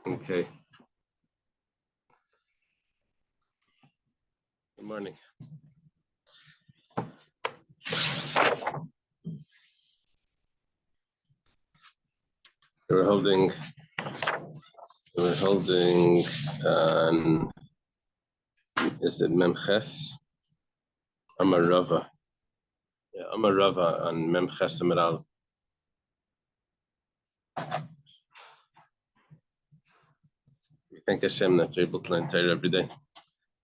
Okay. Good morning. We're holding is it Memches? Amarava. Yeah, Amarava on Memches Amaral. We thank Hashem that we're able to learn Torah every day.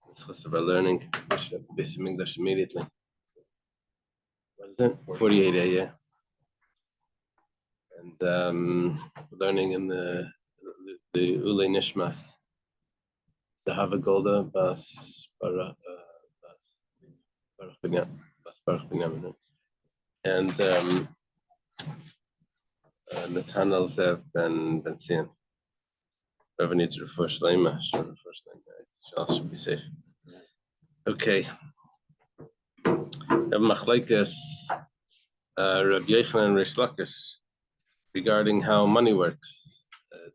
It's just about learning. We should have basic English immediately. What is it? 48A, yeah. And learning in the Ule Nishmas. Zahava Golda Bas Baruch Binyamin. And Nathaniel Zev Ben Zion. Whoever needs to refer Shleima, should be safe. Okay. Machlekes Rabbi Yochanan and Rish Lakish regarding how money works.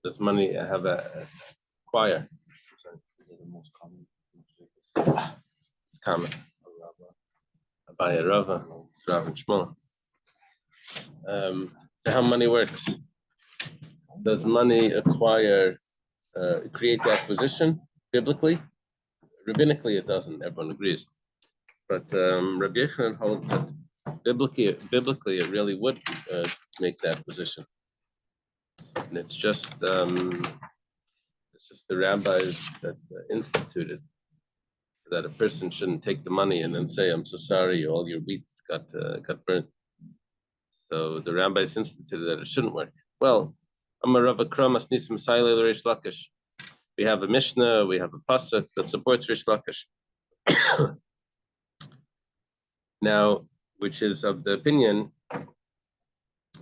Does money have a choir? It's common. Abaya Rava, Rav and Shmuel. So how money works? Does money acquire, create the acquisition biblically? Rabbinically, it doesn't. Everyone agrees. But Rabbi Yochanan holds that biblically, it really would make the acquisition. And it's just the rabbis that instituted that a person shouldn't take the money and then say, "I'm so sorry, all your wheat got burnt." So the rabbis instituted that it shouldn't work. Well, we have a Mishnah, we have a pasuk that supports Rish Lakish. Now, which is of the opinion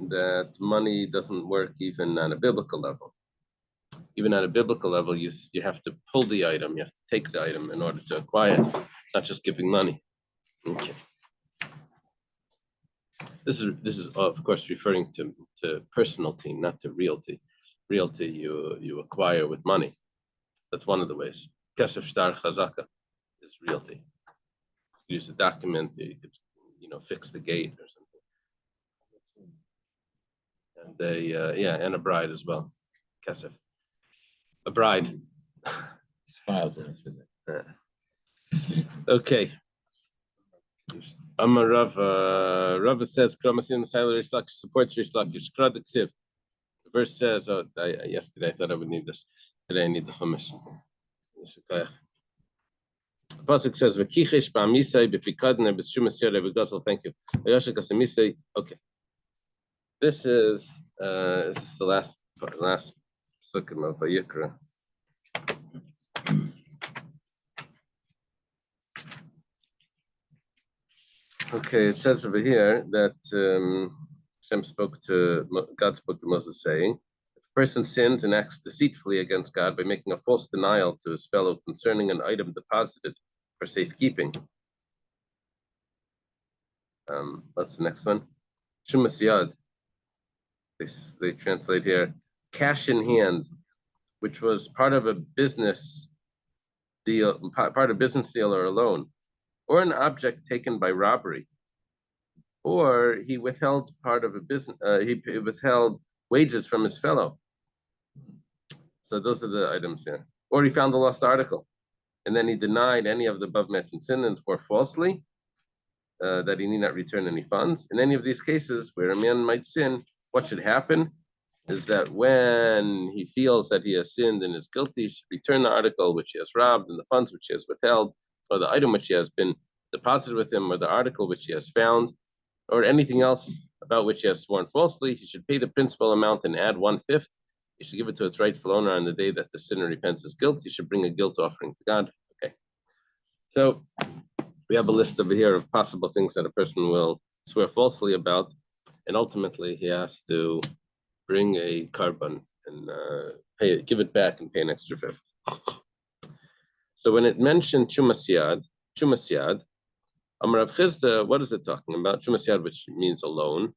that money doesn't work even on a biblical level. Even at a biblical level, you have to pull the item, you have to take the item in order to acquire it, not just giving money. Okay. This is of course referring to personality, not to realty. Realty you acquire with money. That's one of the ways. Kesef shtar chazaka is realty. You use a document, you could fix the gate or something. And and a bride as well. Kesef. A bride. Smiled when I said that. Okay. Amar Rava says, supports Rish Lakish. The verse says, yesterday I thought I would need this. Today I need the Chumash. The pasuk says, thank you. Okay. This is the last psukim of Vayikra. Okay, it says over here that God spoke to Moses, saying, "If a person sins and acts deceitfully against God by making a false denial to his fellow concerning an item deposited for safekeeping." That's the next one. Shumas yad. They translate here, cash in hand, which was part of a business deal, or a loan, or an object taken by robbery, or he withheld part of a business. He withheld wages from his fellow. So those are the items here. Or he found a lost article, and then he denied any of the above-mentioned sins and swore falsely that he need not return any funds. In any of these cases where a man might sin, what should happen is that when he feels that he has sinned and is guilty, he should return the article which he has robbed and the funds which he has withheld, or the item which he has been deposited with him, or the article which he has found, or anything else about which he has sworn falsely. He should pay the principal amount and add 1/5. He should give it to its rightful owner on the day that the sinner repents his guilt. He should bring a guilt offering to God. Okay. So we have a list over here of possible things that a person will swear falsely about, and ultimately he has to bring a carbon and give it back and pay an extra 5th. So when it mentioned Chumas Yad, Amar Rav Chizda, what is it talking about? Chumas Yad, which means a loan.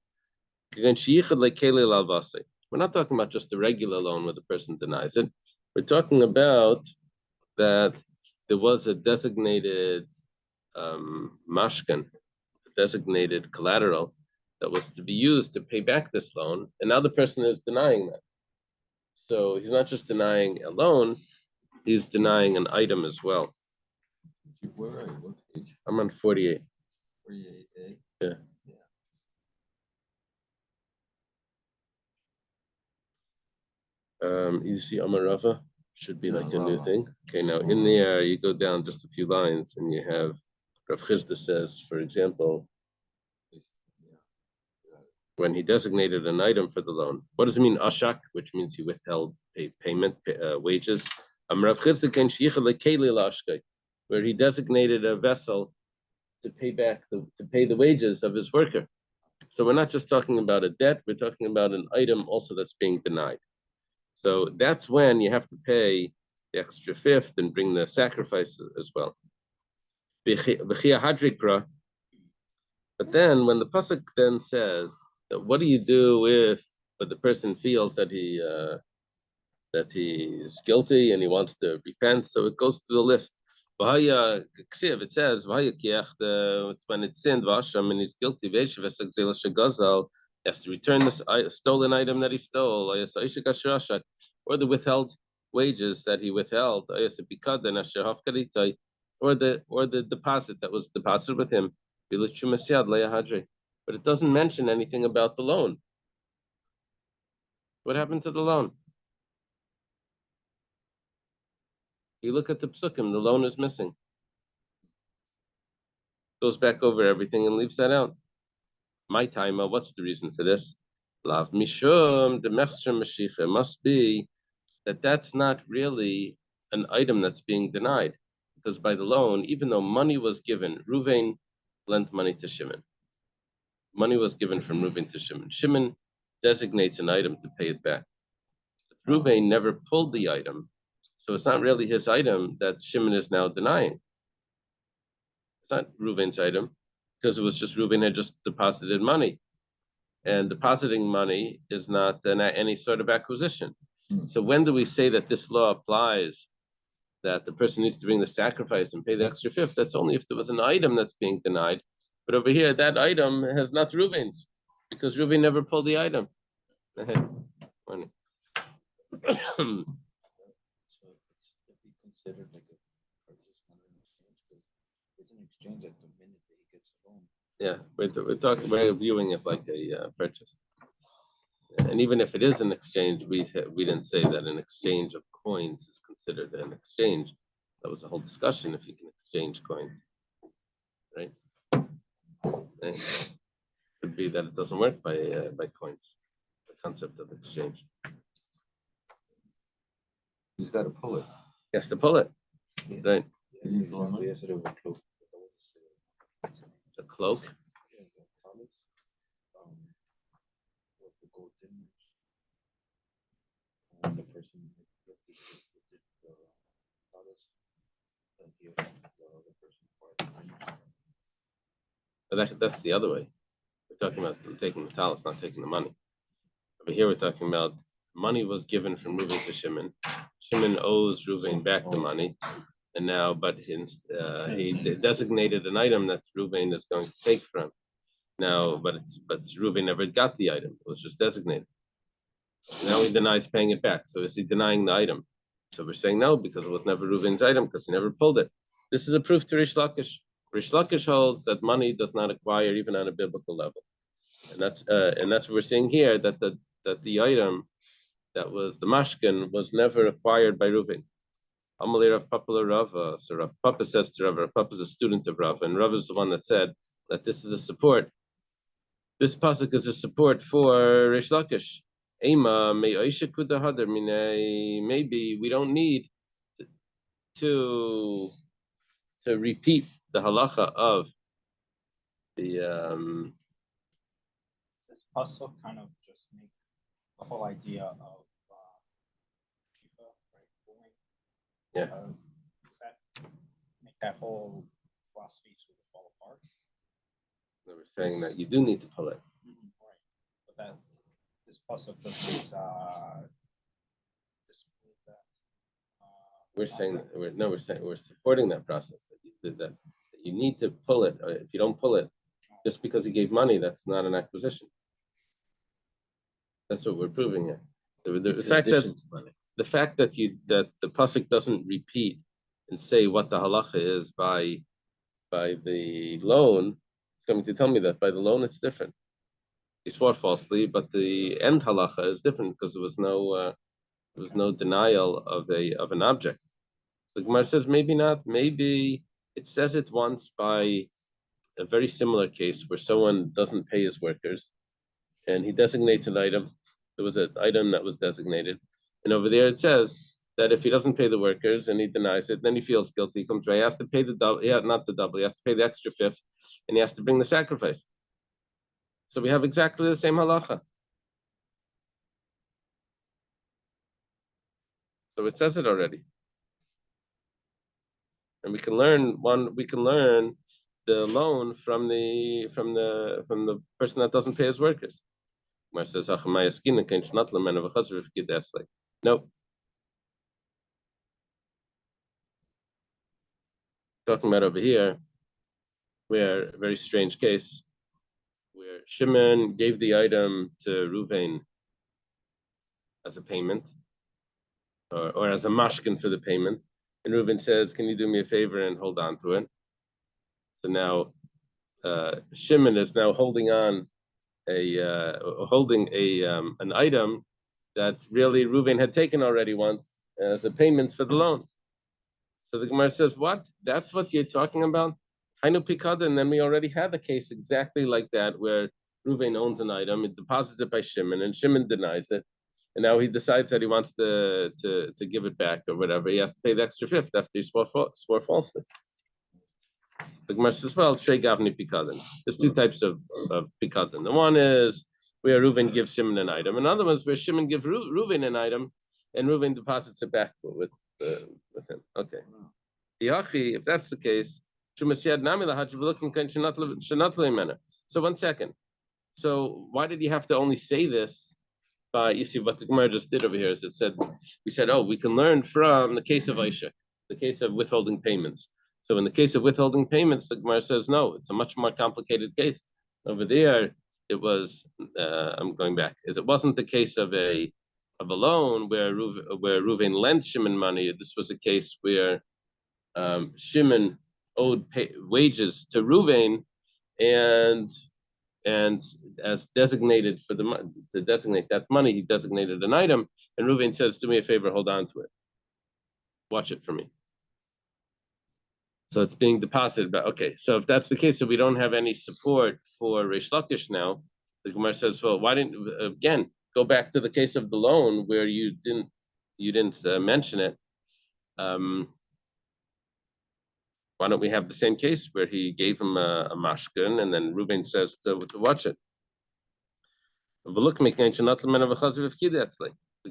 We're not talking about just a regular loan where the person denies it. We're talking about that there was a designated mashkan, designated collateral that was to be used to pay back this loan, and now the person is denying that. So he's not just denying a loan, he's denying an item as well. Where are you? What page? I'm on 48. 48A. Yeah. You see Amarava? Should be like a new thing. Okay, now in there you go down just a few lines and you have Rav Chizda says, for example, when he designated an item for the loan. What does it mean, ashak, which means he withheld payment, wages? Rav Chizda ken sheicha lekeli lashkei, where he designated a vessel to pay back to pay the wages of his worker. So we're not just talking about a debt, we're talking about an item also that's being denied. So that's when you have to pay the extra fifth and bring the sacrifice as well. But then when the pasuk then says that what do you do if the person feels that he is guilty and he wants to repent? So it goes to the list. It says it's when it's sinned and he's guilty. He has to return this stolen item that he stole, or the withheld wages that he withheld, or the deposit that was deposited with him. But it doesn't mention anything about the loan. What happened to the loan? You look at the psukim, the loan is missing. Goes back over everything and leaves that out. My time, what's the reason for this? Lav mishum de mashicha, must be that that's not really an item that's being denied, because by the loan, even though money was given, Reuven lent money to Shimon. Money was given from Reuven to Shimon. Shimon designates an item to pay it back. Reuven never pulled the item, so it's not really his item that Shimon is now denying. It's not Reuven's item, because it was just Reuven had just deposited money. And depositing money is not any sort of acquisition. So when do we say that this law applies, that the person needs to bring the sacrifice and pay the extra fifth? That's only if there was an item that's being denied. But over here, that item has not Reuven's, because Reuven never pulled the item. Money. So it's considered like a purchase, not an exchange, because it's an exchange at the minute that he gets the loan. Yeah, we're viewing it like a purchase. And even if it is an exchange, we didn't say that an exchange of coins is considered an exchange. That was a whole discussion if you can exchange coins, right? It could be that it doesn't work by coins, the concept of exchange. He's got to pull it. He has to pull it, right? A cloak. The person But that's the other way. We're talking about taking the talus, not taking the money. Over here, we're talking about money was given from Reuven to Shimon. Shimon owes Reuven back the money, and now, but he designated an item that Reuven is going to take from. Now, but Reuven never got the item; it was just designated. Now he denies paying it back. So is he denying the item? So we're saying no, because it was never Reuven's item, because he never pulled it. This is a proof to Rish Lakish. Rish Lakish holds that money does not acquire even on a biblical level, and that's what we're seeing here, that the item that was the mashkin was never acquired by Reuven. Amalei Rav Papa Rava. So Rav Papa says to Rav, Rav Papa is a student of Rav, and Rav is the one that said that this is a support. This pasuk is a support for Rish Lakish. Maybe we don't need to repeat the halacha of the this pasuk kind of just make the whole idea of yeah. Does that make that whole philosophy sort of fall apart? They were saying that you do need to pull it. Right, but that this pasuk doesn't disprove that. We're saying we're supporting that process that you did that. You need to pull it. If you don't pull it, just because he gave money, that's not an acquisition. That's what we're proving here. The fact that the pasuk doesn't repeat and say what the halacha is by the loan, it's coming to tell me that by the loan it's different. He swore falsely, but the end halacha is different because there was no denial of an object. The Gemara says maybe not. Maybe it says it once by a very similar case where someone doesn't pay his workers, and he designates an item. There was an item that was designated, and over there it says that if he doesn't pay the workers and he denies it, then he feels guilty. He comes right, he has to pay the double. Yeah, not the double. He has to pay the extra fifth, and he has to bring the sacrifice. So we have exactly the same halacha. So it says it already. And we can learn the loan from the person that doesn't pay his workers. Mar says, no. Talking about over here, where a very strange case, where Shimon gave the item to Ruvain as a payment, or as a mashkin for the payment, and Reuven says, "Can you do me a favor and hold on to it?" So now Shimon is now holding on an item that really Reuven had taken already once as a payment for the loan. So the Gemara says, "What? That's what you're talking about? Hainu pikada." And then we already had the case exactly like that, where Reuven owns an item, it deposits it by Shimon, and Shimon denies it. And now he decides that he wants to give it back or whatever. He has to pay the extra fifth after he swore falsely. The Gemara says, well, Shrei Gavni Pikadin. There's two types of Pikadin. The one is where Reuven gives Shimon an item. Another one is where Shimon gives Reuven an item and Reuven deposits it back with him. Okay. If that's the case, so 1 second. So why did you have to only say this? You see what the Gemara just did over here is we said, we can learn from the case of Aisha, the case of withholding payments. So in the case of withholding payments, the Gemara says, no, it's a much more complicated case. Over there, it was, I'm going back, it wasn't the case of a loan where Reuven lent Shimon money. This was a case where Shimon owed wages to Reuven, and as designated to designate that money, he designated an item, and Reuven says, do me a favor, hold on to it. Watch it for me. So it's being deposited. But okay, so if that's the case, so we don't have any support for Reish Lakish now, the Gemara says, well, why didn't, again, go back to the case of the loan where you didn't mention it. Why don't we have the same case where he gave him a mashkin and then Reuven says to watch it? The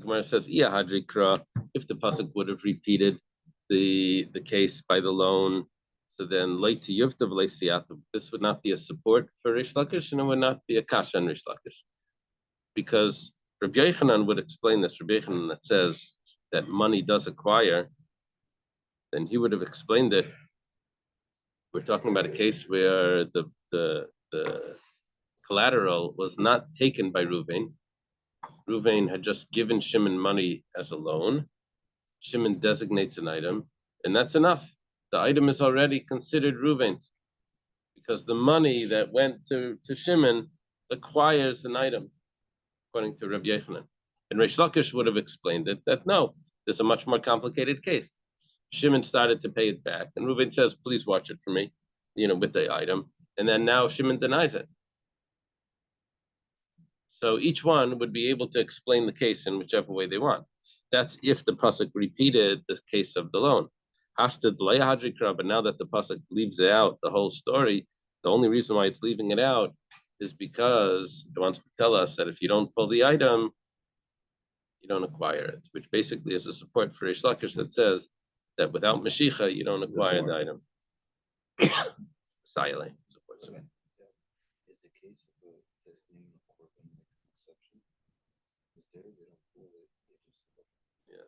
Gemara says, if the pasuk would have repeated the case by the loan, so then this would not be a support for Reish Lakish, and it would not be a kasha on Reish Lakish. Because Rabbi Yochanan would explain this, Rabbi Yochanan that says that money does acquire, then he would have explained it. We're talking about a case where the collateral was not taken by Reuven. Reuven had just given Shimon money as a loan. Shimon designates an item, and that's enough. The item is already considered Reuven, because the money that went to Shimon acquires an item, according to Rabbi Yochanan. And Reish Lakish would have explained it that no, there's a much more complicated case. Shimon started to pay it back, and Reuven says, please watch it for me, with the item. And then now Shimon denies it. So each one would be able to explain the case in whichever way they want. That's if the pasuk repeated the case of the loan. But now that the pasuk leaves out the whole story, the only reason why it's leaving it out is because it wants to tell us that if you don't pull the item, you don't acquire it, which basically is a support for Reish Lakish that says that without Mashiach, you don't acquire the item. Silent support. Is the case of designating a korban an exception? Because there they don't pull it, they just Yeah.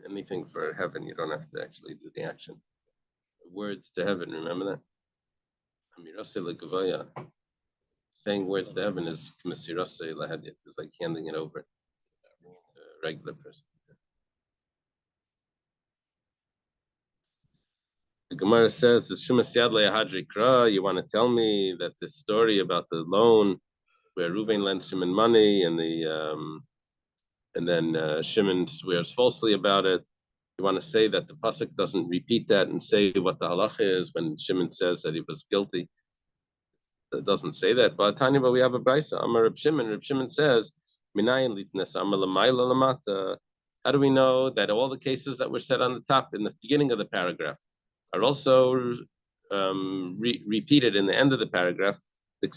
anything for heaven, you don't have to actually do the action. Words to heaven, remember that? Amirase legavaya. Saying words to heaven is k'masirase lahadit. It's like handing it over to a regular person. The Gemara says, you want to tell me that this story about the loan where Reuven lends Shimon money and then Shimon swears falsely about it. You want to say that the pasuk doesn't repeat that and say what the halacha is when Shimon says that he was guilty. It doesn't say that. But Tanya, but we have a brisa. Amar Reb Shimon. Reb Shimon says, "Minayin litnes amar l'mayla lamata." How do we know that all the cases that were said on the top in the beginning of the paragraph are also repeated in the end of the paragraph? It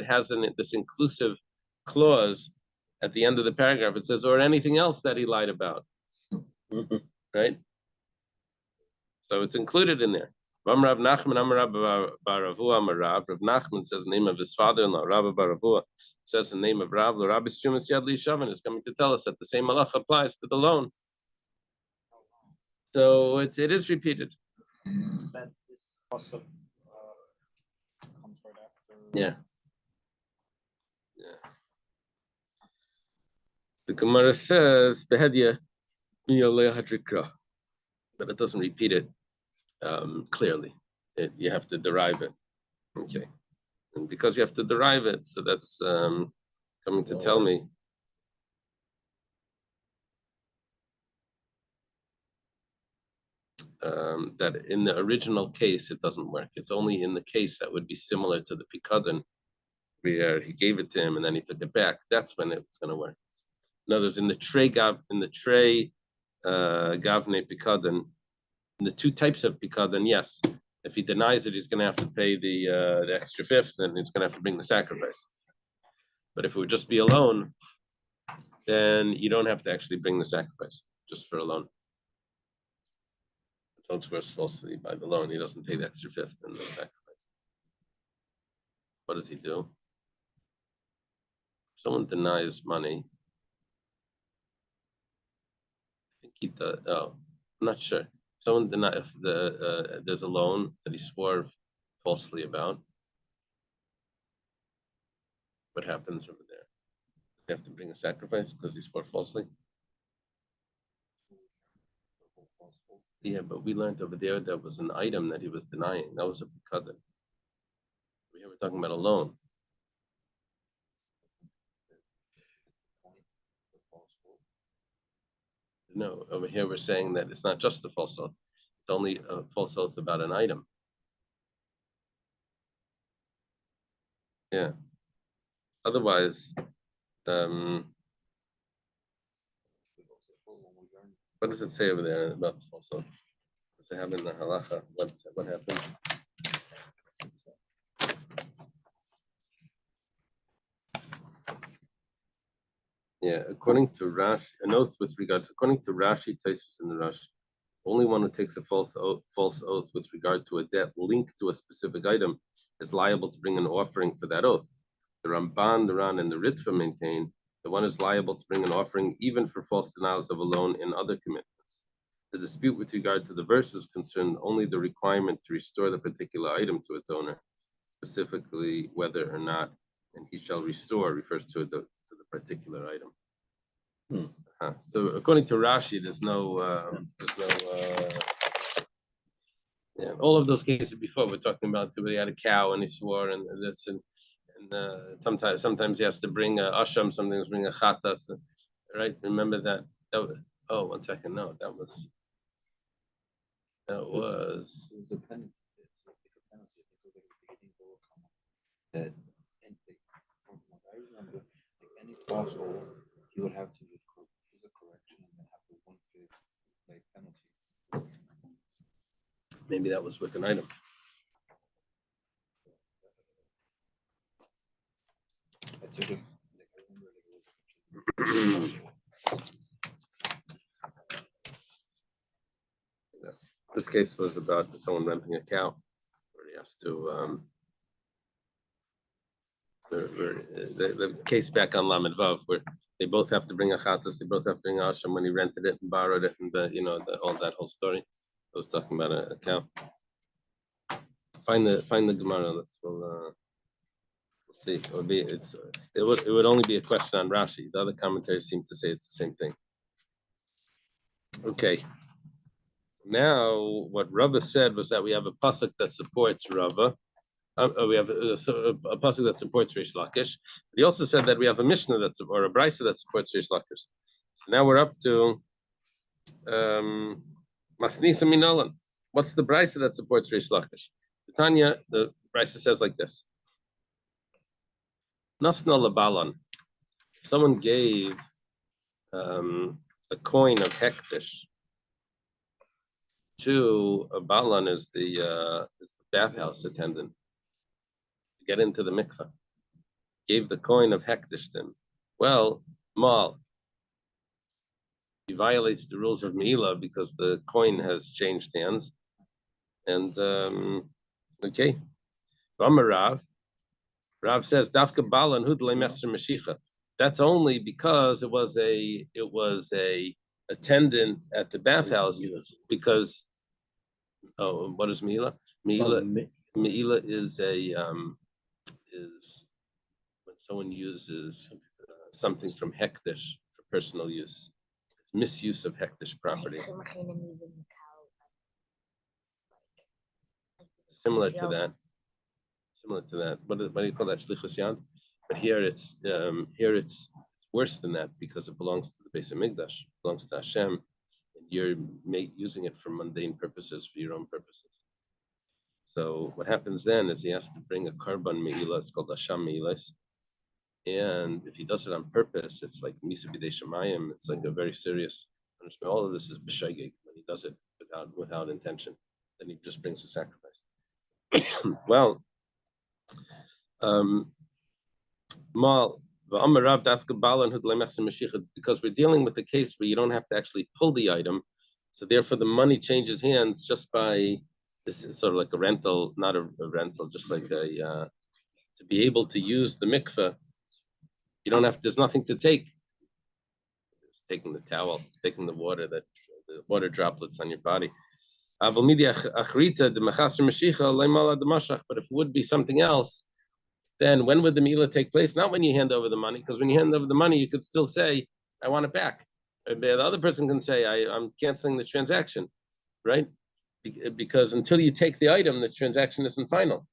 has this inclusive clause at the end of the paragraph. It says, or anything else that he lied about, right? So it's included in there. Rav Nachman says the name of his father-in-law, Rabbi Baravua, says the name of Rav, Rabbi Shumas Yad Lishavan is coming to tell us that the same malach applies to the loan. So it is repeated. That this also comes right after. Yeah. The Gemara says, "Behedya miyolei hadrikra," but it doesn't repeat it clearly. You have to derive it. Okay, and because you have to derive it, so that's coming to tell me that in the original case it doesn't work. It's only in the case that would be similar to the pikadon, where he gave it to him and then he took it back. That's when it's going to work. In other words, in the tray gavne pikadon, in the two types of pikadon, yes. If he denies it, he's going to have to pay the extra fifth, and he's going to have to bring the sacrifice. But if it would just be a loan, then you don't have to actually bring the sacrifice, just for a loan. So it's swears falsely by the loan. He doesn't pay the extra fifth and the sacrifice. What does he do? If someone denies money, I think he does. Oh, I'm not sure. Someone denies if there's a loan that he swore falsely about. What happens over there? You have to bring a sacrifice because he swore falsely. Yeah, but we learned over there that was an item that he was denying. That was a pikadon. Here we're talking about a loan. No, over here we're saying that it's not just the false oath. It's only a false oath about an item. Yeah. Otherwise, what does it say over there about the false oath? Does it have in the halacha? What happened? Yeah, according to Rashi, an oath with regards, according to Rashi, Taisus in the Rashi, only one who takes a false oath with regard to a debt linked to a specific item is liable to bring an offering for that oath. The Ramban, the Ran, and the Ritva maintain the one is liable to bring an offering even for false denials of a loan in other commitments. The dispute with regard to the verses concerned only the requirement to restore the particular item to its owner, specifically whether or not, and he shall restore refers to the particular item. So according to Rashi, there's no yeah, all of those cases before we're talking about where he had a cow and he swore and this and sometimes he has to bring a asham, sometimes bring a chatas, right? Remember that? Oh, 1 second, no, that was The penalty. That from what I remember, like any false oath, he would have to do a correction and then have the 1/5 like penalty. maybe that was with an item. I took it, like I remember This case was about someone renting a cow, where he has to the case back on Lamed Vav, where they both have to bring a chatas, they both have to bring asham when he rented it and borrowed it, and all that whole story. I was talking about a cow. Find the Gemara. We'll see. It would only be a question on Rashi. The other commentaries seem to say it's the same thing. Okay. Now, what Rava said was that we have a pasuk that supports Rava. We have a pasuk that supports Rish Lakish. But he also said that we have a Mishnah or a Brisa that supports Rish Lakish. So now we're up to Masnisa Minalan. What's the Brisa that supports Rish Lakish? Tanya, the Brisa says like this: Nasna labalan. Someone gave a coin of hektish to a balan, is the bathhouse attendant, to get into the mikveh. Gave the coin of hektish to him. Well, mal, he violates the rules of Meila because the coin has changed hands. And okay, Rav says Dafka balan hudle mechser mashicha. That's only because it was a attendant at the bathhouse, because what is Meila? Meila is when someone uses something from hektish for personal use. It's misuse of hektish property. Similar to that. What do you call that? Shlichus yad. But here it's worse than that, because it belongs to the Beis Hamikdash, belongs to Hashem, and you're using it for mundane purposes, for your own purposes. So what happens then is he has to bring a karban me'ilah. It's called Hasham me'ilas, and if he does it on purpose, it's like misa b'dei shemayim. It's like a very serious punishment. All of this is b'shaygig when he does it without intention. Then he just brings a sacrifice. Well. Because we're dealing with a case where you don't have to actually pull the item, so therefore the money changes hands just by this. Is sort of like a rental, not a rental, just like to be able to use the mikveh. You don't have. There's nothing to take. It's taking the towel, taking the water droplets on your body. But if it would be something else, then when would the Meila take place? Not when you hand over the money, because when you hand over the money, you could still say, I want it back. The other person can say, I'm canceling the transaction, right? Because until you take the item, the transaction isn't final.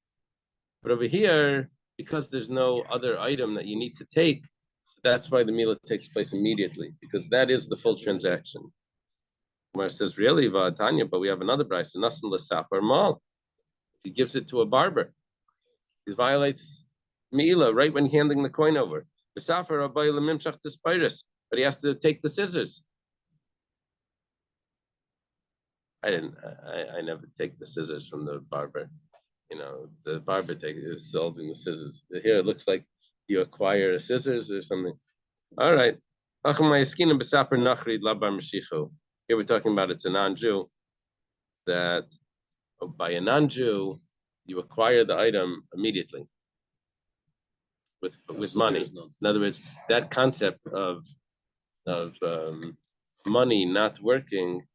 But over here, because there's no other item that you need to take, that's why the Meila takes place immediately, because that is the full transaction. Where it says, really, Tanya, but we have another Brisa, Nasan l'sapar mal. If he gives it to a barber, he violates Meila right when handing the coin over. But he has to take the scissors. I never take the scissors from the barber. The barber is holding the scissors. Here it looks like you acquire a scissors or something. All right. Here we're talking about it's a non-Jew, that by a non-Jew you acquire the item immediately with money. In other words, that concept of money not working,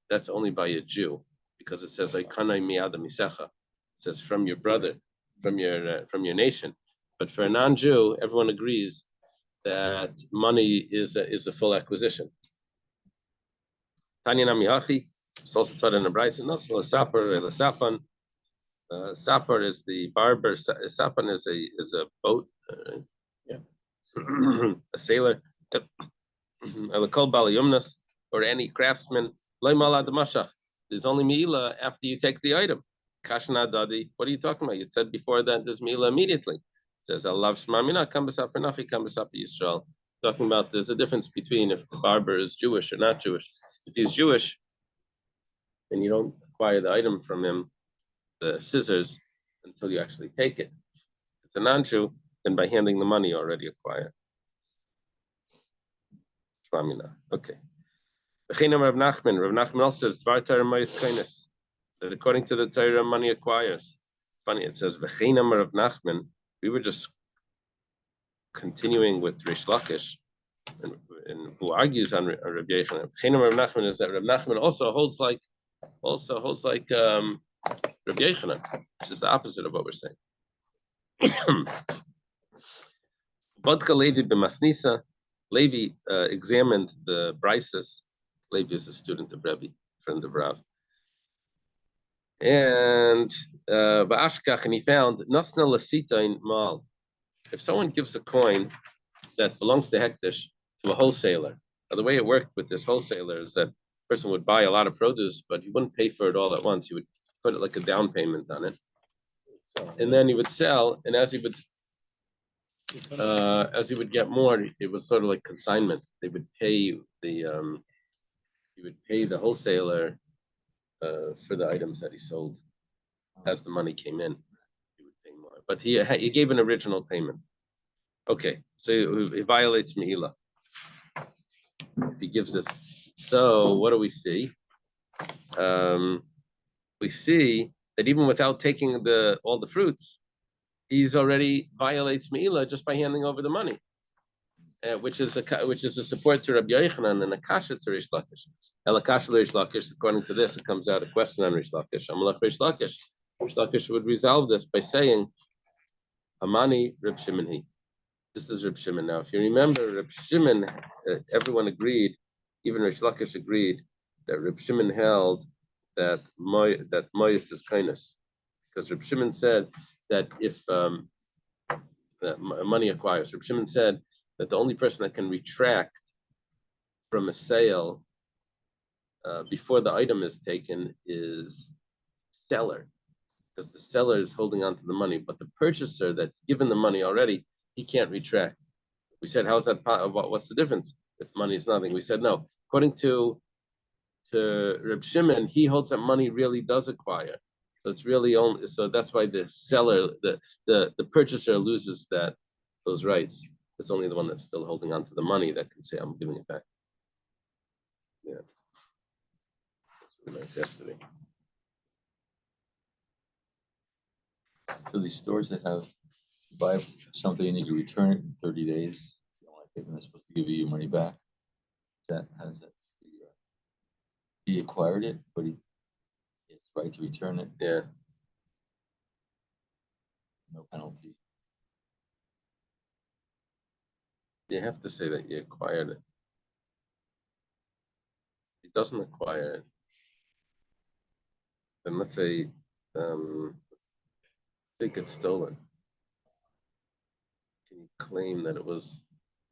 that's only by a Jew, because it says "Ikanai miyada misecha." It says from your brother, from your nation. But for a non-Jew, everyone agrees that money is a full acquisition. Tanya Namihachi, it's also taught in the Brisa. Nasal Sapar, Sappan. Sapar is the barber. Sappan is a boat. A sailor. Alakol Balayumnas, or any craftsman. There's only Meila after you take the item. Kashna Dadi. What are you talking about? You said before that there's Meila immediately. It says Allah Shmamina Kambasap Nafi Kambasap Yisrael. Talking about there's a difference between if the barber is Jewish or not Jewish. If he's Jewish, and you don't acquire the item from him, the scissors, until you actually take it. If it's a non-Jew, then by handing the money, you already acquire. Okay. Rav Nachman also says that according to the Torah, money acquires. Funny, it says Rav Nachman we were just continuing with Rish Lakish, and who argues on Rabbi Yochanan. Rav Nachman is that Rav Nachman also holds like Rabbi Yochanan, which is the opposite of what we're saying. Vodka Levi b'Masnisa. Levi examined the Brises. Levi is a student of Rebbe, friend of Rav. And Ba'ashkach, and he found Nasna Lasita in Mal. If someone gives a coin that belongs to Hektish to a wholesaler, the way it worked with this wholesaler is that person would buy a lot of produce, but he wouldn't pay for it all at once. He would put it like a down payment on it, and then he would sell. And as he would get more, it was sort of like consignment. They would pay the he would pay the wholesaler for the items that he sold. As the money came in, he would pay more. But he gave an original payment. Okay, so he violates Mehila. He gives this. So what do we see? We see that even without taking all the fruits, he's already violates Meila just by handing over the money, which is a support to Rabbi Yochanan and a kasha to Rish Lakish. El kasha to Rish Lakish. According to this, it comes out a question on Rish Lakish. Amalach Rish Lakish. Rish Lakish would resolve this by saying, Amani Reb Shimon he. This is Reb Shimon. Now, if you remember, Reb Shimon, everyone agreed, even Rish Lakish agreed that Reb Shimon held that moyes is kindness, because Reb Shimon said that if that money acquires, Reb Shimon said that the only person that can retract from a sale before the item is taken is seller, because the seller is holding on to the money, but the purchaser that's given the money already, he can't retract. We said, how's that? What's the difference if money is nothing? We said no. According to Reb Shimon, he holds that money really does acquire. So it's really only, so that's why the seller, the purchaser loses those rights. It's only the one that's still holding on to the money that can say, I'm giving it back. Yeah. That's what we learned yesterday. So these stores that have, you buy something and you return it in 30 days, you don't like it, and they're supposed to give you your money back. How does that? He acquired it, but he has the right to return it. Yeah. No penalty. You have to say that you acquired it. He doesn't acquire it. Then let's say it gets stolen. Can you claim that it was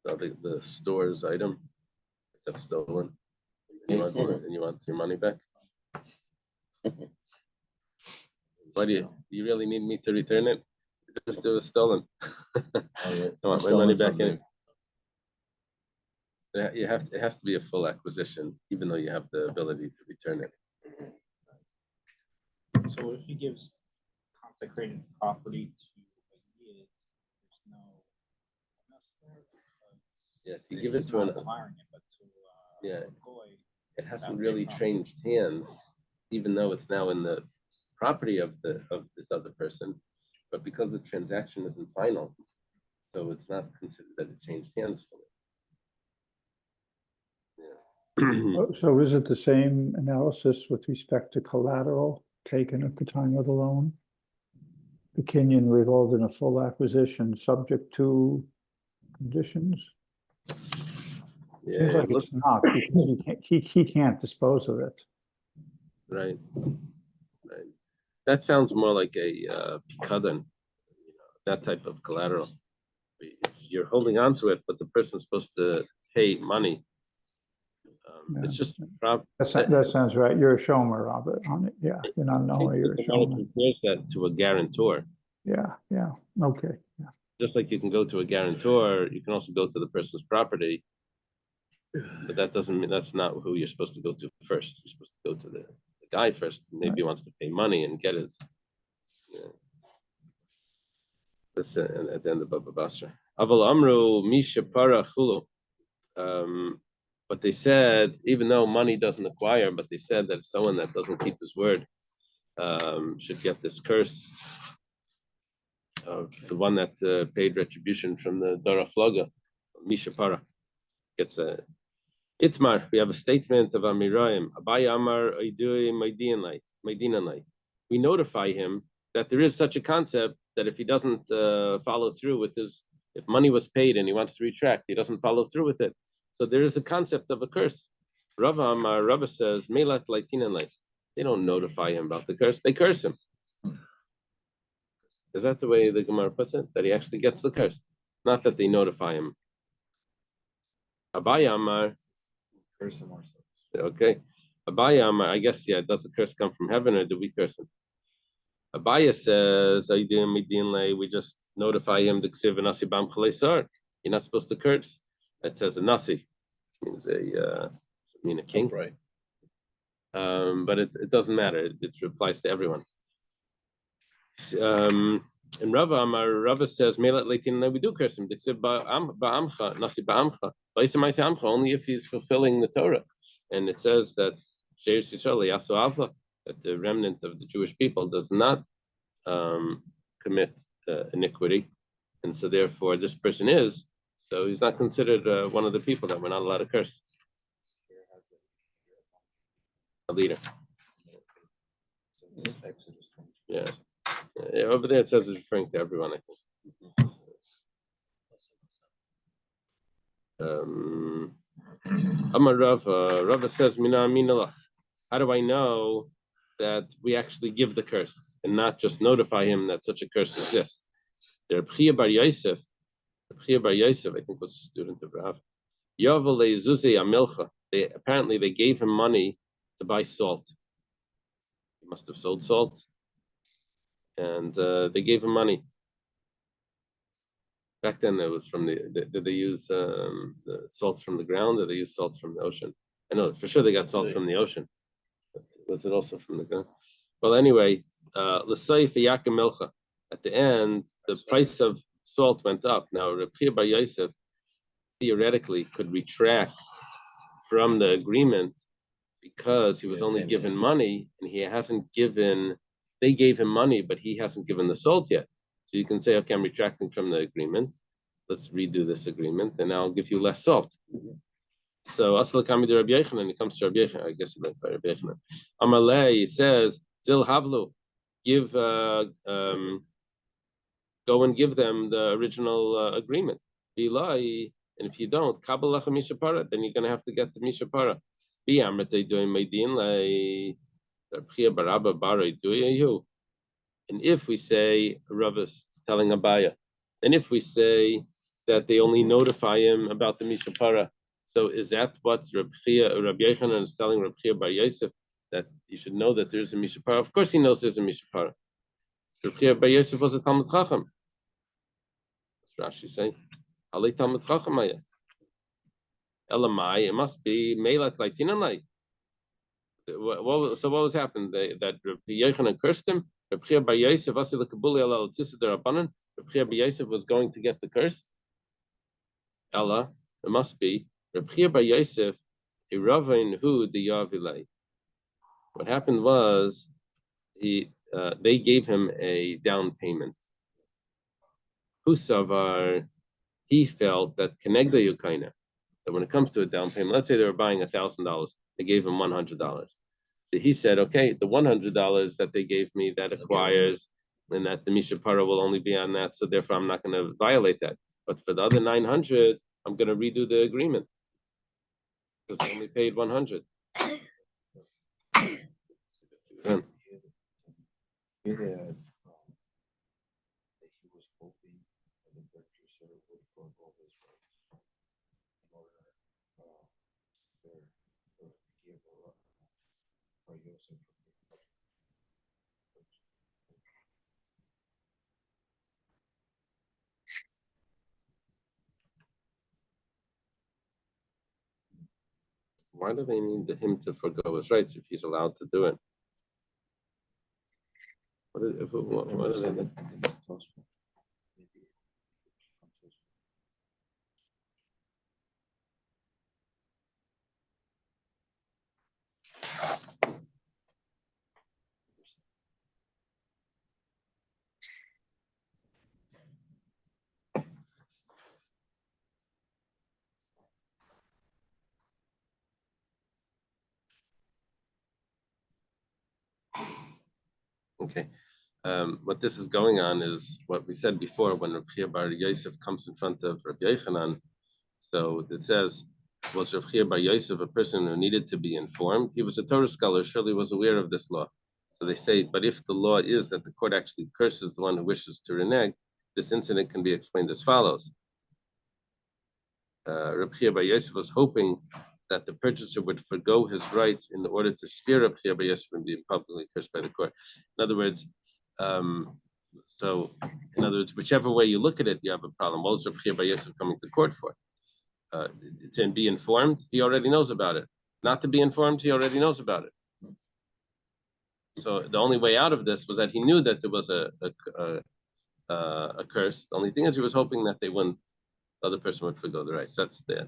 the store's item that got stolen? And you want your money back? Why do you really need me to return it? Just it was stolen. I want my money back in. It has to be a full acquisition, even though you have the ability to return it. So if he gives consecrated property to a yid, there's no mess there. Yeah, if you give it to acquiring it, but to yeah, a goy, it hasn't really changed hands, even though it's now in the property of this other person. But because the transaction isn't final, so it's not considered that it changed hands fully. Yeah. So is it the same analysis with respect to collateral taken at the time of the loan? The Kenyan revolved in a full acquisition subject to conditions? Yeah, Seems like it's not, because he can't dispose of it. right. That sounds more like a pikadon, that type of collateral. You're holding on to it, but the person's supposed to pay money. It's just that sounds right. You're a shomer of it on it. Yeah, you're not knowing you're a shomer. Compares that to a guarantor. Yeah, okay. Yeah. Just like you can go to a guarantor, you can also go to the person's property. But that doesn't mean that's not who you're supposed to go to first. You're supposed to go to the guy first. Maybe he wants to pay money and get his. Yeah. That's at the end of Baba Basra. Aval Amru Misha Para Chulu. But they said, even though money doesn't acquire, but they said that someone that doesn't keep his word should get this curse. the one that paid retribution from the Dora Floga, Misha Para, gets a Itzmar. We have a statement of Amiraim. Abai Amar Oidui Maidinanai. We notify him that there is such a concept that if he doesn't follow through with his, if money was paid and he wants to retract, he doesn't follow through with it. So there is a concept of a curse. Rava Amar, Rava says, Melat Laitinanai. They don't notify him about the curse, they curse him. Is that the way the Gemara puts it? That he actually gets the curse, not that they notify him. Abai Amar, Curse him or okay. Abaya Amar, I guess, yeah, does the curse come from heaven or do we curse him? Abaya says, we just notify him the ksiv nasi bam chaleisar. You're not supposed to curse. It says a nasi, which means a king. right. But it doesn't matter. It applies to everyone. And Rava says, we do curse him. Only if he's fulfilling the Torah. And it says that that the remnant of the Jewish people does not commit iniquity. And so therefore this person is. So he's not considered one of the people that we're not allowed to curse. A leader. Yeah. Yeah, over there it says it's referring to everyone, I think. Amar Rava says, how do I know that we actually give the curse and not just notify him that such a curse exists? The Rebchia Bar Yosef, I think, was a student of Rav. Apparently they gave him money to buy salt. He must have sold salt. And they gave him money. Back then, it was from did they use the salt from the ground or they use salt from the ocean? I know for sure they got salt from the ocean. But was it also from the ground? Well, anyway, l'sayif yakim milcha. At the end, the price of salt went up. Now, Rebchia Bar Yosef theoretically could retract from the agreement because he was only given money and he hasn't given. They gave him money, but he hasn't given the salt yet. So you can say, okay, I'm retracting from the agreement. Let's redo this agreement, and I'll give you less salt. So Asla Kami de Rabbi Yechanan, it comes to Rabbi Yechanan, I guess it meant by Rabbi Yechanan. Amalei says, Zil Havlu, go and give them the original agreement. Bilai, and if you don't, Kabbalah Mishapara, then you're going to have to get the Mishapara. Biamrate doing Maydin like. And if we say Rav is telling Abaya, and if we say that they only notify him about the Mishapara, so is that what Rabbi Yechanan is telling Rabbi Bar Yosef, that you should know that there's a Mishapara? Of course he knows there's a Mishapara. Rabbi Bar Yosef was a Talmud Chacham. What's Rashi saying? Ali Talmud Chachamaya. Elamai, it must be Melach Laitinanai. So what was happened? That Rabbi Yechanan cursed him. Rabbi Bar Yosef was going to get the curse. Ella, it must be Rabbi Bar Yosef, a Ravin who the Yavilei. What happened was they gave him a down payment. Husavar, he felt that Kenegda Yukaina, that when it comes to a down payment, let's say they were buying $1,000, they gave him $100. So he said, okay, the $100 that they gave me, that acquires, and that the Mishapara will only be on that, so therefore I'm not going to violate that. But for the other 900, I'm going to redo the agreement because they only paid 100. Why do they need him to forgo his rights if he's allowed to do it? What do they do? Okay. What this is going on is what we said before when Rav Chia bar Yosef comes in front of Rabbi Yochanan. So it says, was Rav Chia bar Yosef a person who needed to be informed? He was a Torah scholar, surely was aware of this law. So they say, but if the law is that the court actually curses the one who wishes to renege, this incident can be explained as follows. Rav Chia bar Yosef was hoping that the purchaser would forgo his rights in order to spare Rav Chia bar Yosef from being publicly cursed by the court. In other words, whichever way you look at it, you have a problem. What was Rav Chia bar Yosef coming to court for? To be informed, he already knows about it. Not to be informed, he already knows about it. So the only way out of this was that he knew that there was a curse. The only thing is he was hoping that the other person would forgo the rights. That's the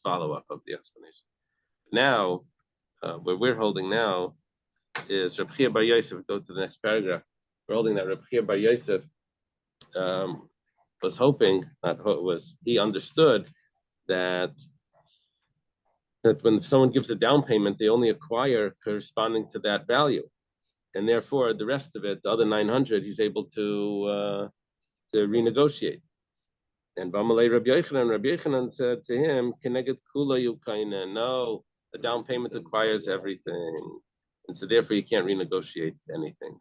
follow-up of the explanation. Now, where we're holding now is Rav Chia bar Yosef. Go to the next paragraph. We're holding that Rav Chia bar Yosef was hoping, he understood that when someone gives a down payment, they only acquire corresponding to that value, and therefore the rest of it, the other 900, he's able to renegotiate. And Bamalei Rabbi Yochanan said to him, "Keneged kula yukaina." No, a down payment acquires everything, and so therefore you can't renegotiate anything.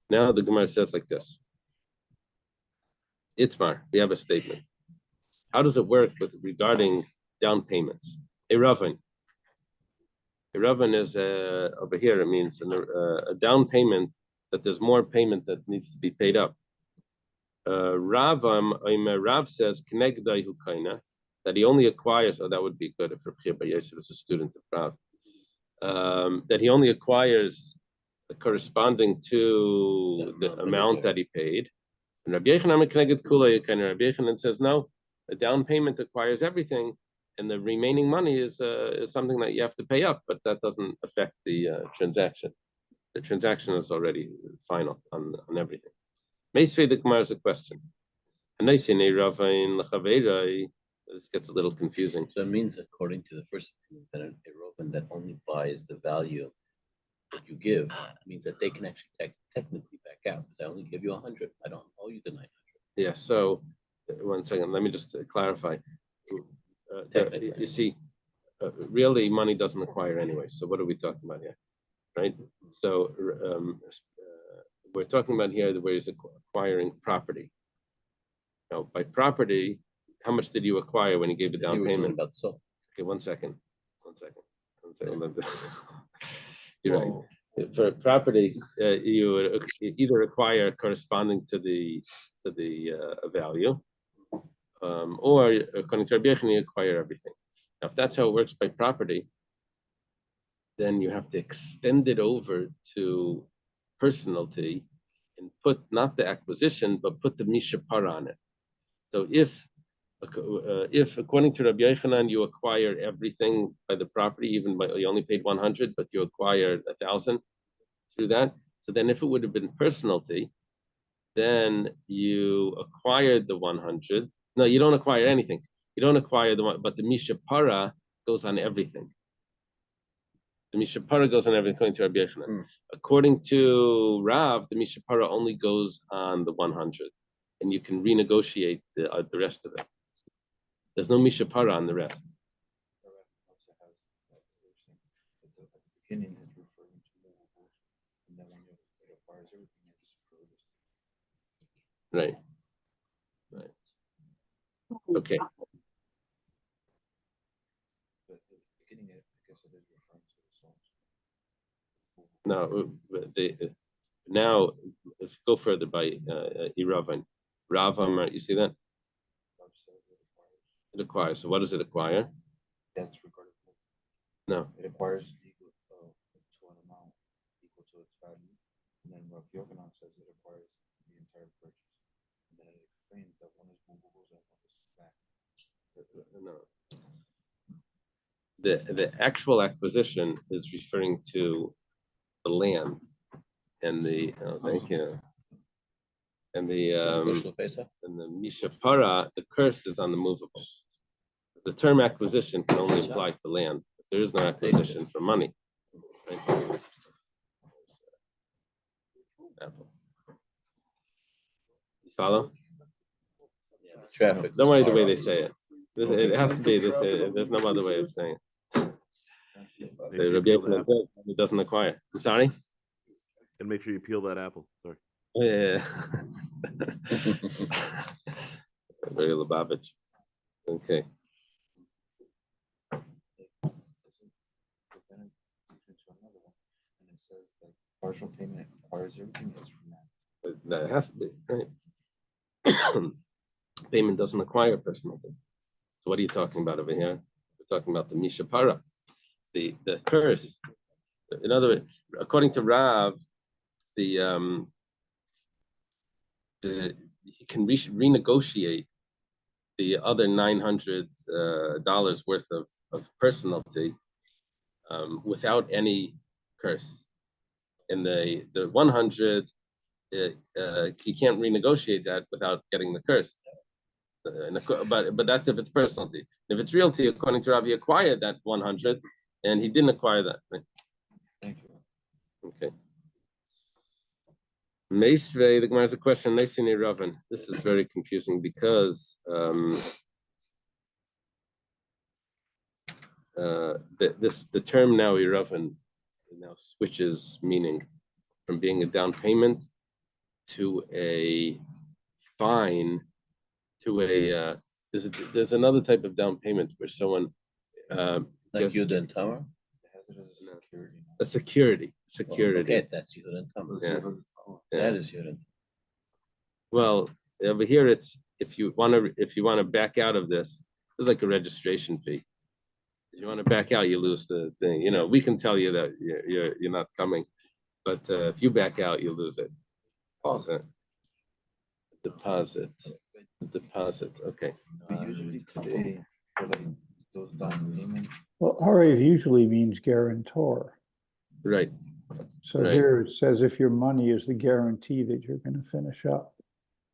Now the Gemara says like this. Itzmar, we have a statement. How does it work regarding down payments? A Ravan is over here. It means a down payment that there's more payment that needs to be paid up. Rav says that he only acquires. Oh, that would be good if Rav Chia bar Yosef was a student of Rav. That he only acquires corresponding to the amount that he paid. And Rabbi Yochanan says no, a down payment acquires everything, and the remaining money is something that you have to pay up, but that doesn't affect the transaction. The transaction is already final on everything. Meisvei the Gemara is a question. This gets a little confusing. So it means, according to the first opinion, that a Roman that only buys the value that you give means that they can actually technically back out, because I only give you 100. I don't owe you the 900. Yeah. So 1 second. Let me just clarify. You see, really, money doesn't acquire anyway. So what are we talking about here, right? So we're talking about here where he's acquiring property. Now, by property, how much did you acquire when you gave a down payment? About so. Okay, 1 second. You're right. For property, you either acquire corresponding to the value, or according to Rabbi Yochanan, you acquire everything. Now, if that's how it works by property, then you have to extend it over to personality and put not the acquisition, but put the mishapara on it. So if according to Rabbi Yochanan, you acquired everything by the property, even by you only paid 100, but you acquired 1,000 through that. So then if it would have been personality, then you acquired the 100. No, you don't acquire anything. You don't acquire the one, but the mishapara goes on everything. The mishapara goes on everything according to Rabbi Yochanan. According to Rav, the mishapara only goes on the 100, and you can renegotiate the rest of it. There's no mishapara on the rest. Right. Okay. Now, if you go further by Iravan, Ravam, you see that? It acquires. So what does it acquire? That's regarded. No. It acquires equal to an amount equal to its value. And then Rav Yochanan says it acquires the entire purchase. And then it explains that one is movable and one is back. No. The actual acquisition is referring to the land and the thank you. And the mishapara, the curse is on the movable. The term acquisition can only apply to land. There is no acquisition for money. Right? Apple. You follow? Yeah, the traffic. Don't worry the way tomorrow. they say it. It has to be. They say it. There's no other way of saying it. The Rabbi Yochanan said it doesn't acquire. I'm sorry. And make sure you peel that apple. Sorry. Yeah. Very Lubavitch. Okay. And it says like partial payment requires everything else from that. That has to be right. Payment doesn't acquire personal thing. So what are you talking about over here? We're talking about the Mishapara, the curse. In other words, according to Rav, he can renegotiate the other $900 worth of personality without any curse. In the 100, he can't renegotiate that without getting the curse. But that's if it's personality. If it's realty, according to Rav, he acquired that 100, and he didn't acquire that. Right? Thank you. Okay. Meisvei, the Gemara has a question. Meisini Ravan. This is very confusing because the term now Ravan now switches meaning from being a down payment to a fine to a there's another type of down payment where someone Like Yuda and Tamar? a security. Okay, that's Yuda and Tamar. Yeah. That is Yuda. Well, over here it's if you want to back out of this, it's like a registration fee. If you want to back out, you lose the thing. You know, we can tell you that you're not coming, but if you back out, you lose it. Deposit. Okay. But usually today, for like those down payment, Well, RAV usually means guarantor. Right. So Right. here it says if your money is the guarantee that you're going to finish up.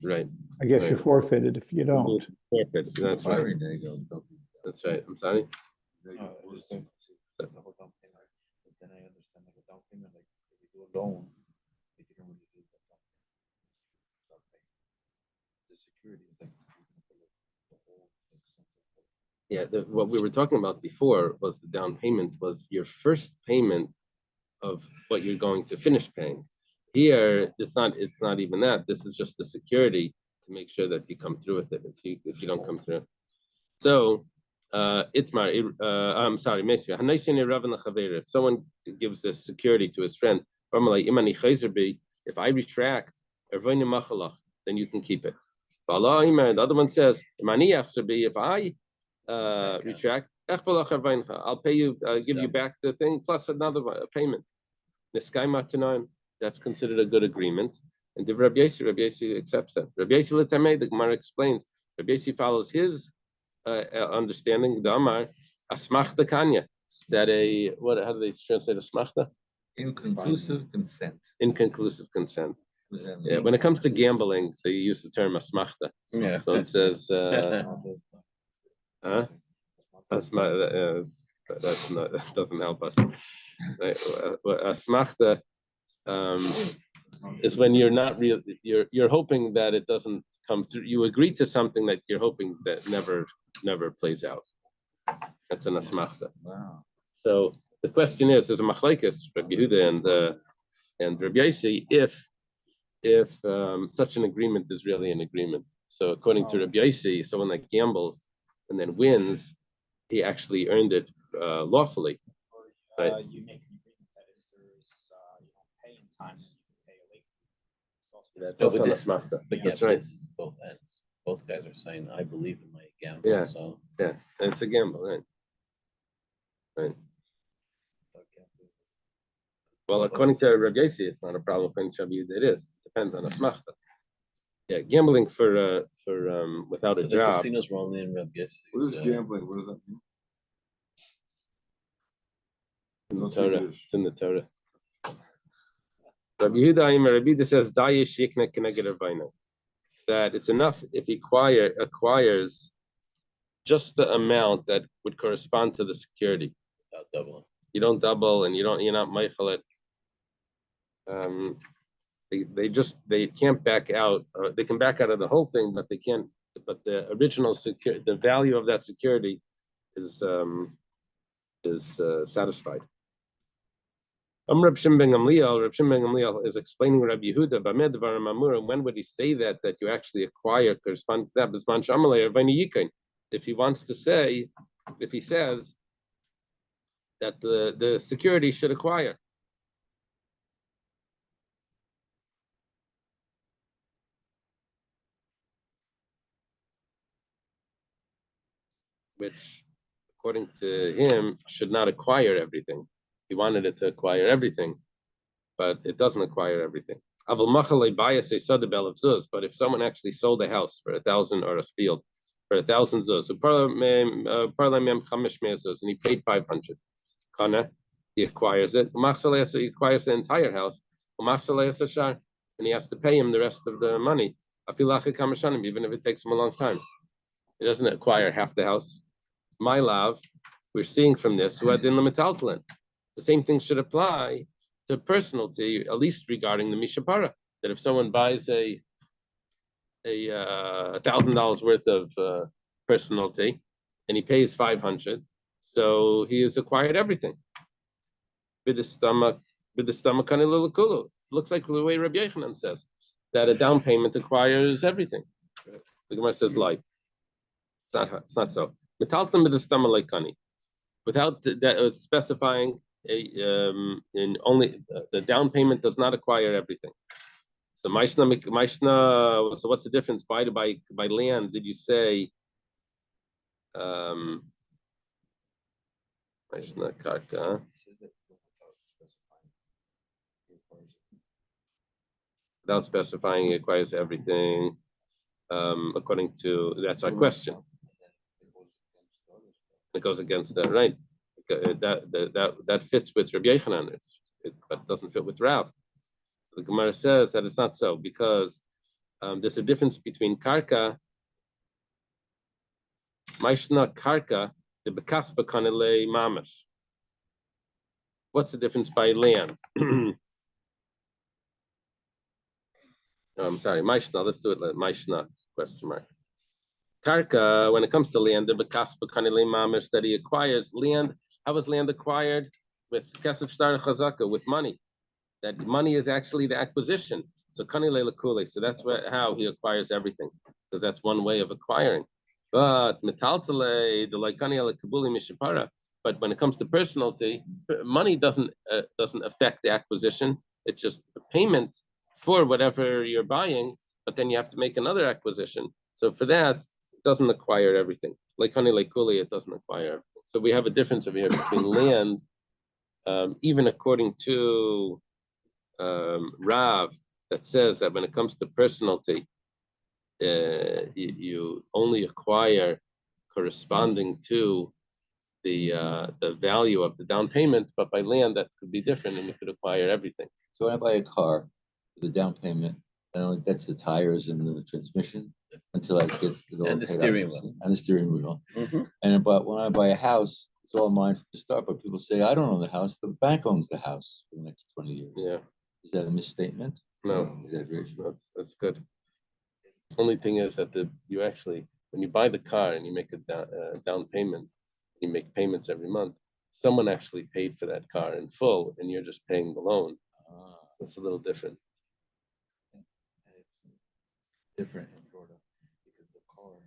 Right. I guess you're Right. forfeited if you don't. Perfect. That's right. Firing, there you go. That's right. I'm sorry. I just think the whole down payment. But then I understand like a down payment, like if you do a loan, they can really do that down payment. The security is like the whole like something. Yeah. What we were talking about before was the down payment was your first payment of what you're going to finish paying. Here, it's not even that. This is just the security to make sure that you come through with it if you don't come through. So Itmar, I'm sorry, Mesia. If someone gives this security to his friend, if I retract, then you can keep it. The other one says, if I retract, I'll pay you, give you back the thing plus another payment. That's considered a good agreement. And the Rabbi Yossi accepts that. Rabbi Yossi L'tamei, the Gemara explains, Rabbi Yossi follows his understanding, the Amar, asmachta kanya, that how do they translate asmachta? Inconclusive consent. Inconclusive consent. Yeah, when it comes to gambling, they use the term asmachta. Yeah. So it says, that's not, that doesn't help us. Right? Asmachta is when you're not real, you're hoping that it doesn't come through. You agree to something that you're hoping that never plays out. That's an asmachta. Wow. So the question is, there's a machlekes, Rabbi Yehuda and Rabbi Yossi, if such an agreement is really an agreement. So according to Rabbi Yossi, someone that gambles and then wins, he actually earned it lawfully. Right? You make an agreement that if there's pay in time, then you can pay a late fee. That's But also with an this- asmachta. But yeah, That's right. this is both ends. Both guys are saying, I believe in my gamble. Yeah. So Yeah, it's a gamble, right? Right. Well, according to Rabbi Yossi, it's not a problem. According to Rabbi Yehuda, it is. It depends on asmachta. Yeah, gambling for without so a the job. casinos were only in Reb Yossi. What is gambling? What does that mean? In the Don't speak Torah. Yiddish. It's in the Torah. Rabbi Yehuda says, that it's enough if he acquires just the amount that would correspond to the security. Without double. You don't double, and you're not meichel it. They can't back out. They can back out of the whole thing, but they can't. But the original the value of that security is satisfied. Reb Shimon ben Gamliel is explaining Rabbi Yehuda, Bamed Dvarim Amur, and when would he say that you actually acquire corresponding to that Bisman Shamalei or Vayni Yikain? If he wants to say, if he says that the security should acquire. Which, according to him, should not acquire everything. He wanted it to acquire everything, but it doesn't acquire everything. But if someone actually sold a house for 1,000 or a field for 1,000 zuz, and he paid 500, he acquires it. He acquires the entire house, and he has to pay him the rest of the money, even if it takes him a long time. He doesn't acquire half the house. My love, we're seeing from this, the same thing should apply to personality, at least regarding the mishapara. That if someone buys a $1,000 worth of personality and he pays 500, so he has acquired everything. With the stomach, it looks like the way Rabbi Yochanan says that a down payment acquires everything. The Gemara says lie. It's not so. Without that specifying in only the down payment does not acquire everything. So Maishna, so what's the difference? By land, did you say Maishna Karka? Without specifying, it acquires everything. According to, that's our question. It goes against that, right? That fits with Rabbi Yochanan, but it doesn't fit with Rav. So the Gemara says that it's not so because there's a difference between karka, maishna karka, the bekaspa kanele mamash. What's the difference by land? I'm sorry, maishna. Let's do it. Maishna question mark. Karka, when it comes to land, the bekaspa kanele mamash that he acquires land. How is land acquired? With kesef shtar chazaka, with money. That money is actually the acquisition. So kanile lekule. So that's how he acquires everything, because that's one way of acquiring. But metaltale the laikani kabuli mishapara. But when it comes to personality, money doesn't affect the acquisition. It's just a payment for whatever you're buying. But then you have to make another acquisition. So for that, it doesn't acquire everything. Laikani lekuli, it doesn't acquire everything. So we have a difference over here between land, even according to Rav, that says that when it comes to personality, you only acquire corresponding to the value of the down payment, but by land that could be different, and you could acquire everything. So when I buy a car, the down payment, that's the tires and the transmission until I get the steering wheel. And the steering wheel. Mm-hmm. But when I buy a house, it's all mine from the start. But people say I don't own the house; the bank owns the house for the next 20 years. Yeah. Is that a misstatement? No, Exaggeration. that's good. The only thing is that you actually, when you buy the car and you make a down payment, you make payments every month. Someone actually paid for that car in full, and you're just paying the loan. It's a little different. And it's different in Florida because the car,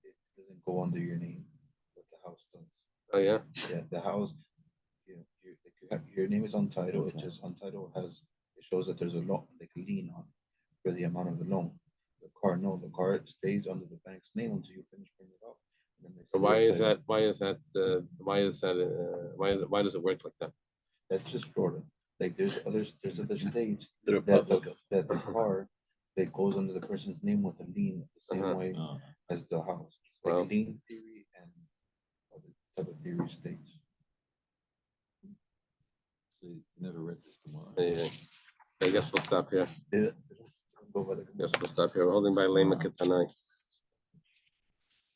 it doesn't go under your name, but the house does. Oh yeah. Yeah, the house, your name is on title. It just on title it shows that there's a loan, like a lien on for the amount of the loan. The car, no, the car stays under the bank's name until you finish paying it off. So why does it work like that? That's just Florida. Like there's other states The Republic of that the car that goes under the person's name with a lien the same way as the house. It's like lien theory and other type of theory states. So you never read this tomorrow. Yeah. I guess we'll stop here. Yeah. We're holding by Lema Ketanai.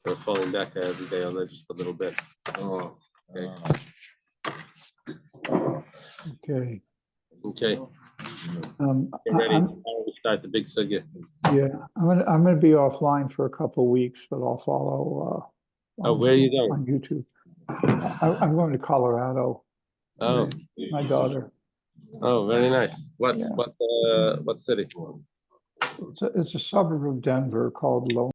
We're falling back every day on that just a little bit. Oh. Okay. Okay. Okay, get I- ready. I'm, Tomorrow we start the big sugya. yeah, I'm gonna be offline for a couple of weeks, but I'll follow, Oh, where are you going? on YouTube. I'm going to Colorado, Oh, my daughter. oh, very nice. Yeah. What city? It's a suburb of Denver called